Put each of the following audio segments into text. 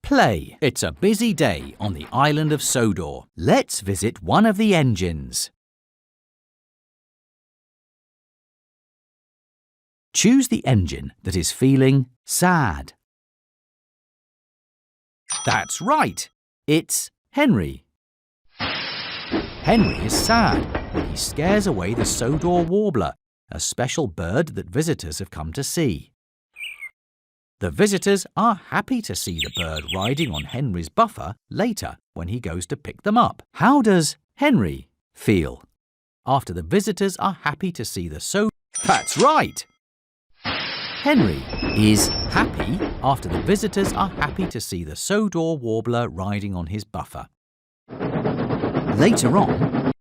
Play. It's a busy day on the island of Sodor. Let's visit one of the engines. Choose the engine that is feeling sad. That's right. It's Henry. Henry is sad when he scares away the Sodor warbler, a special bird that visitors have come to see. The visitors are happy to see the bird riding on Henry's buffer later when he goes to pick them up. How does Henry feel after the visitors are happy to see the Sodor? That's right! Henry is happy after the visitors are happy to see the Sodor warbler riding on his buffer. Later on,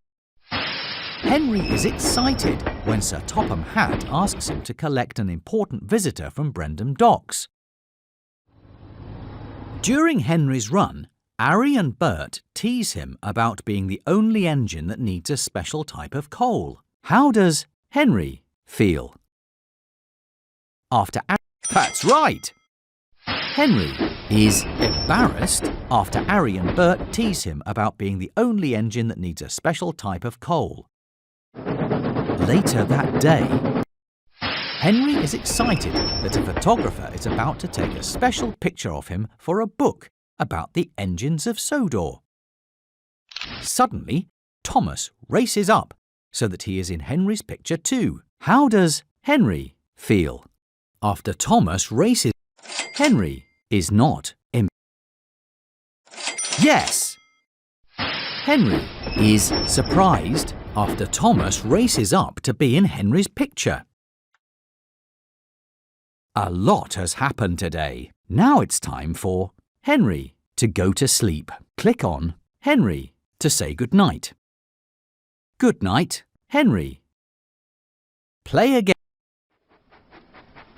Henry is excited when Sir Topham Hatt asks him to collect an important visitor from Brendam Docks. During Henry's run, Ari and Bert tease him about being the only engine that needs a special type of coal. How does Henry feel after That's right! Henry is embarrassed after Ari and Bert tease him about being the only engine that needs a special type of coal. Later that day, Henry is excited that a photographer is about to take a special picture of him for a book about the engines of Sodor. Suddenly, Thomas races up so that he is in Henry's picture too. How does Henry feel after Thomas races? Henry is not Yes! Henry is surprised after Thomas races up to be in Henry's picture. A lot has happened today. Now it's time for Henry to go to sleep. Click on Henry to say goodnight. Good night, Henry. Play again.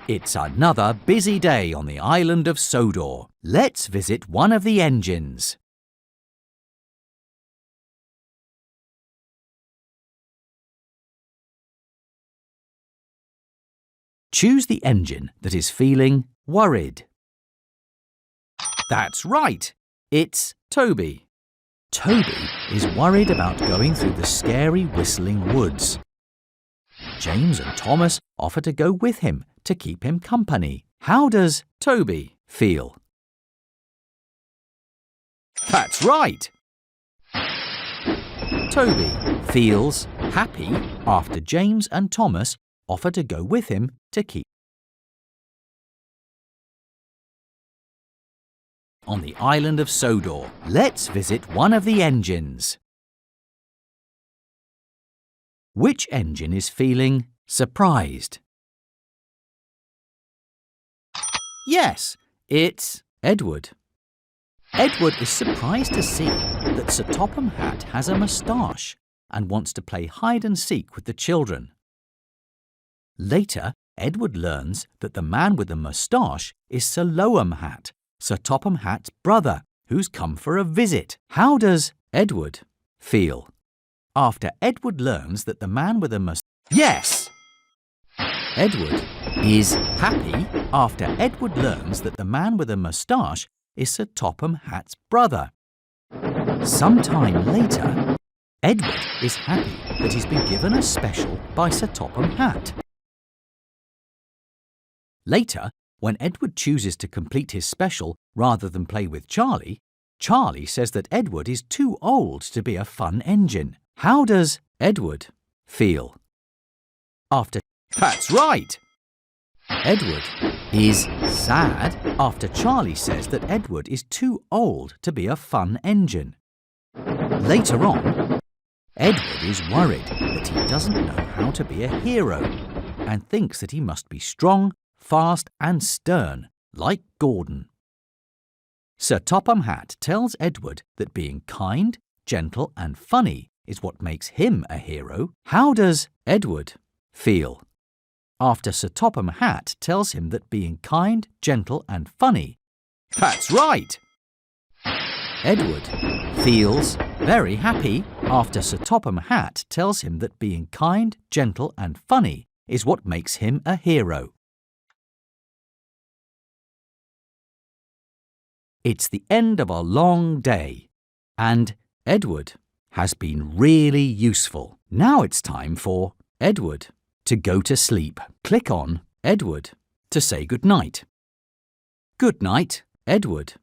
It's another busy day on the island of Sodor. Let's visit one of the engines. Choose the engine that is feeling worried. That's right. It's Toby. Toby is worried about going through the scary whistling woods. James and Thomas offer to go with him to keep him company. How does Toby feel? That's right! Toby feels happy after James and Thomas offer to go with him to keep on the island of Sodor. Let's visit one of the engines. Which engine is feeling surprised? Yes, it's Edward. Edward is surprised to see that Sir Topham Hatt has a moustache and wants to play hide and seek with the children. Later, Edward learns that the man with the moustache is Sir Loam Hatt, Sir Topham Hatt's brother, who's come for a visit. How does Edward feel after Edward learns that the man with the moustache... Yes! Edward is happy after Edward learns that the man with the moustache is Sir Topham Hatt's brother. Sometime later, Edward is happy that he's been given a special by Sir Topham Hatt. Later, when Edward chooses to complete his special rather than play with Charlie, Charlie says that Edward is too old to be a fun engine. How does Edward feel after... That's right! Edward is sad after Charlie says that Edward is too old to be a fun engine. Later on, Edward is worried that he doesn't know how to be a hero and thinks that he must be strong, fast and stern, like Gordon. Sir Topham Hatt tells Edward that being kind, gentle and funny is what makes him a hero. How does Edward feel after Sir Topham Hatt tells him that being kind, gentle and funny... That's right! Edward feels very happy after Sir Topham Hatt tells him that being kind, gentle and funny is what makes him a hero. It's the end of a long day, and Edward has been really useful. Now it's time for Edward to go to sleep. Click on Edward to say good night. Good night, Edward.